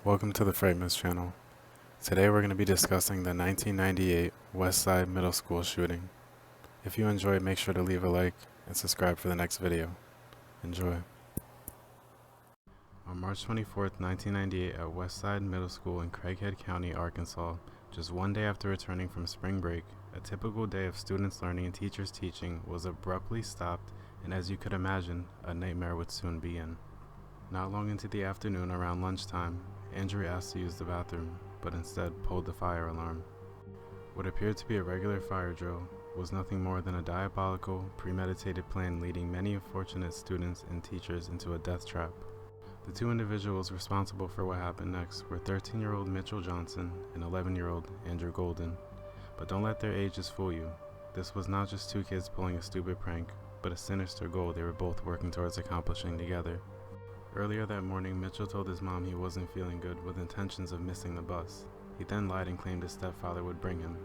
Welcome to the Fragments channel. Today we're going to be discussing the 1998 Westside Middle School shooting. If you enjoyed, make sure to leave a like and subscribe for the next video. Enjoy. On March 24th, 1998 at Westside Middle School in Craighead County, Arkansas, just one day after returning from spring break, a typical day of students learning and teachers teaching was abruptly stopped, and as you could imagine, a nightmare would soon begin. Not long into the afternoon, around lunchtime, Andrew asked to use the bathroom, but instead pulled the fire alarm. What appeared to be a regular fire drill was nothing more than a diabolical, premeditated plan leading many unfortunate students and teachers into a death trap. The two individuals responsible for what happened next were 13-year-old Mitchell Johnson and 11-year-old Andrew Golden. But don't let their ages fool you. This was not just two kids pulling a stupid prank, but a sinister goal they were both working towards accomplishing together. Earlier that morning, Mitchell told his mom he wasn't feeling good with intentions of missing the bus. He then lied and claimed his stepfather would bring him.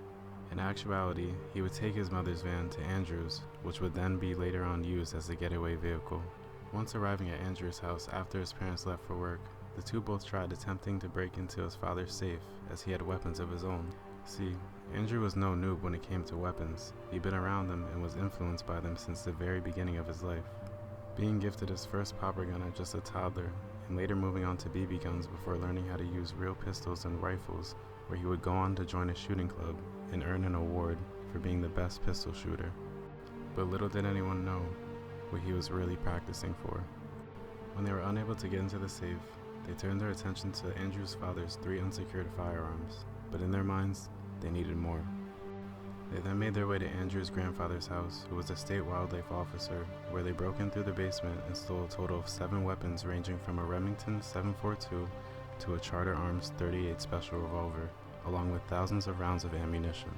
In actuality, he would take his mother's van to Andrew's, which would then be later on used as a getaway vehicle. Once arriving at Andrew's house after his parents left for work, the two both tried attempting to break into his father's safe, as he had weapons of his own. See, Andrew was no noob when it came to weapons. He'd been around them and was influenced by them since the very beginning of his life. Being gifted his first popper gun at just a toddler, and later moving on to BB guns before learning how to use real pistols and rifles, where he would go on to join a shooting club and earn an award for being the best pistol shooter. But little did anyone know what he was really practicing for. When they were unable to get into the safe, they turned their attention to Andrew's father's 3 unsecured firearms, but in their minds, they needed more. They then made their way to Andrew's grandfather's house, who was a state wildlife officer, where they broke in through the basement and stole a total of 7 weapons ranging from a Remington 7.42 to a Charter Arms .38 special revolver, along with thousands of rounds of ammunition.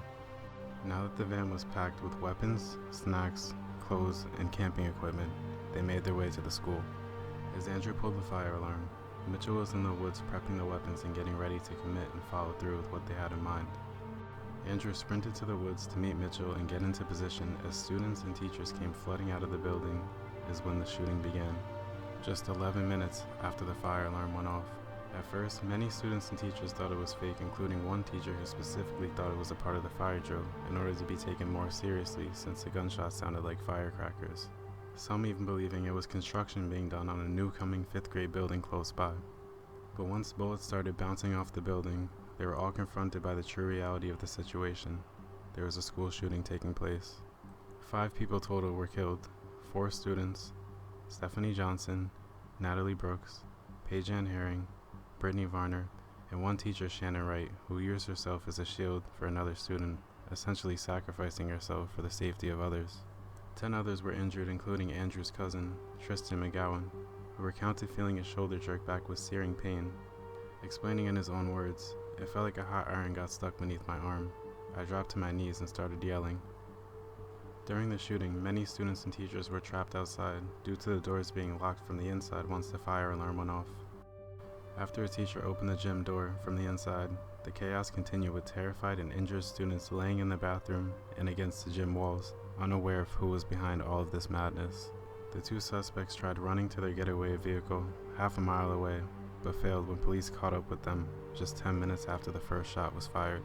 Now that the van was packed with weapons, snacks, clothes, and camping equipment, they made their way to the school. As Andrew pulled the fire alarm, Mitchell was in the woods prepping the weapons and getting ready to commit and follow through with what they had in mind. Andrew sprinted to the woods to meet Mitchell and get into position as students and teachers came flooding out of the building is when the shooting began, just 11 minutes after the fire alarm went off. At first, many students and teachers thought it was fake, including one teacher who specifically thought it was a part of the fire drill in order to be taken more seriously since the gunshots sounded like firecrackers. Some even believing it was construction being done on a new coming 5th grade building close by. But once bullets started bouncing off the building, they were all confronted by the true reality of the situation. There was a school shooting taking place. 5 people total were killed: 4 students, Stephanie Johnson, Natalie Brooks, Paige Ann Herring, Brittany Varner, and one teacher, Shannon Wright, who used herself as a shield for another student, essentially sacrificing herself for the safety of others. 10 others were injured, including Andrew's cousin, Tristan McGowan, who recounted feeling his shoulder jerk back with searing pain. Explaining in his own words, "It felt like a hot iron got stuck beneath my arm. I dropped to my knees and started yelling." During the shooting, many students and teachers were trapped outside due to the doors being locked from the inside once the fire alarm went off. After a teacher opened the gym door from the inside, the chaos continued with terrified and injured students laying in the bathroom and against the gym walls, unaware of who was behind all of this madness. The 2 suspects tried running to their getaway vehicle half a mile away, but failed when police caught up with them just 10 minutes after the first shot was fired.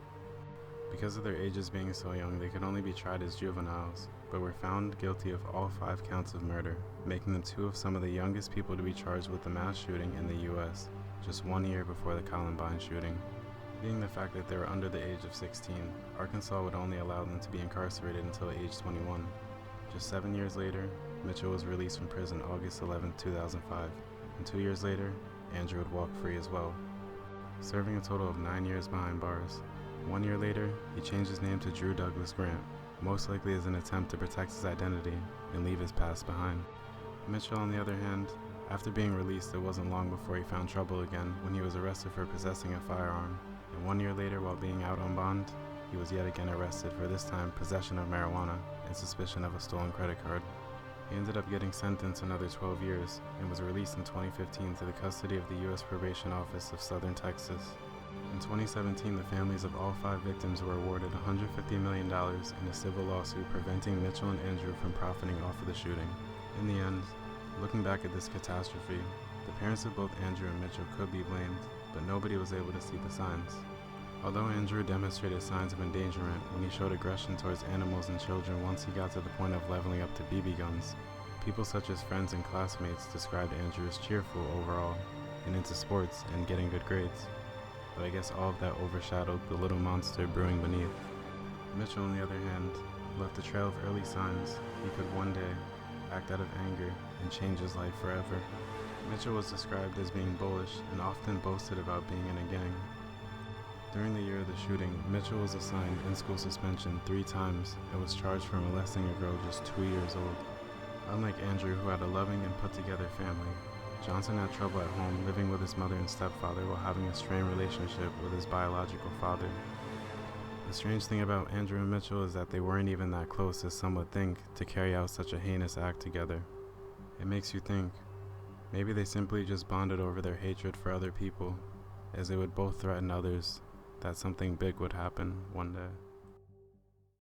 Because of their ages being so young, they could only be tried as juveniles, but were found guilty of all 5 counts of murder, making them 2 of some of the youngest people to be charged with a mass shooting in the US, just 1 year before the Columbine shooting. Being the fact that they were under the age of 16, Arkansas would only allow them to be incarcerated until age 21. Just 7 years later, Mitchell was released from prison August 11, 2005, and 2 years later, Andrew would walk free as well, serving a total of 9 years behind bars. 1 year later, he changed his name to Drew Douglas Grant, most likely as an attempt to protect his identity and leave his past behind. Mitchell, on the other hand, after being released, it wasn't long before he found trouble again when he was arrested for possessing a firearm, and 1 year later, while being out on bond, he was yet again arrested for this time possession of marijuana and suspicion of a stolen credit card. He ended up getting sentenced another 12 years and was released in 2015 to the custody of the U.S. Probation Office of Southern Texas. In 2017, the families of all 5 victims were awarded $150 million in a civil lawsuit preventing Mitchell and Andrew from profiting off of the shooting. In the end, looking back at this catastrophe, the Parents of both Andrew and Mitchell could be blamed, but nobody was able to see the signs. Although Andrew demonstrated signs of endangerment when he showed aggression towards animals and children once he got to the point of leveling up to BB guns, people such as friends and classmates described Andrew as cheerful overall and into sports and getting good grades. But I guess all of that overshadowed the little monster brewing beneath. Mitchell, on the other hand, left a trail of early signs he could one day act out of anger and change his life forever. Mitchell was described as being bullish and often boasted about being in a gang. During the year of the shooting, Mitchell was assigned in-school suspension 3 times and was charged for molesting a girl just 2 years old. Unlike Andrew, who had a loving and put-together family, Johnson had trouble at home living with his mother and stepfather while having a strained relationship with his biological father. The strange thing about Andrew and Mitchell is that they weren't even that close as some would think to carry out such a heinous act together. It makes you think, maybe they simply just bonded over their hatred for other people, as they would both threaten others that something big would happen one day.